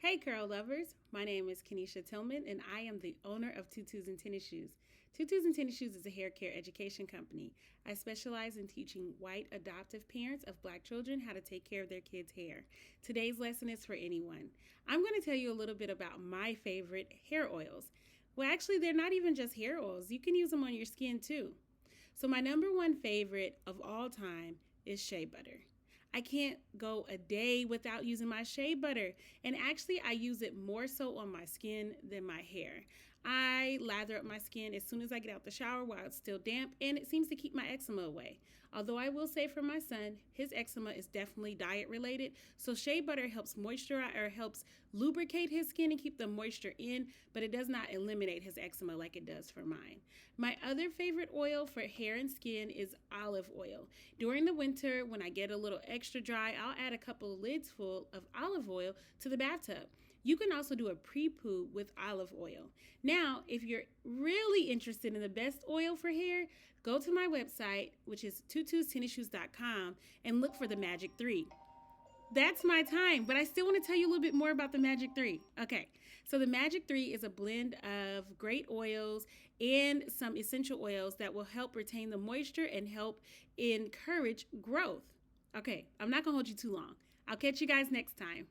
Hey curl lovers, my name is Kanisha Tillman and I am the owner of Tutus and Tennis Shoes. Tutus and Tennis Shoes is a hair care education company. I specialize in teaching white adoptive parents of black children how to take care of their kids' hair. Today's lesson is for anyone. I'm going to tell you a little bit about my favorite hair oils. Well, actually, they're not even just hair oils. You can use them on your skin too. So my number one favorite of all time is shea butter. I can't go a day without using my shea butter. And actually, I use it more so on my skin than my hair. I lather up my skin as soon as I get out the shower while it's still damp, and it seems to keep my eczema away. Although I will say for my son, his eczema is definitely diet related, so shea butter helps moisturize or helps lubricate his skin and keep the moisture in, but it does not eliminate his eczema like it does for mine. My other favorite oil for hair and skin is olive oil. During the winter, when I get a little extra dry, I'll add a couple of lids full of olive oil to the bathtub. You can also do a pre-poo with olive oil. Now, if you're really interested in the best oil for hair, go to my website, which is tutustennisshoes.com, and look for the Magic 3. That's my time, but I still want to tell you a little bit more about the Magic 3. Okay, so the Magic 3 is a blend of great oils and some essential oils that will help retain the moisture and help encourage growth. Okay, I'm not going to hold you too long. I'll catch you guys next time.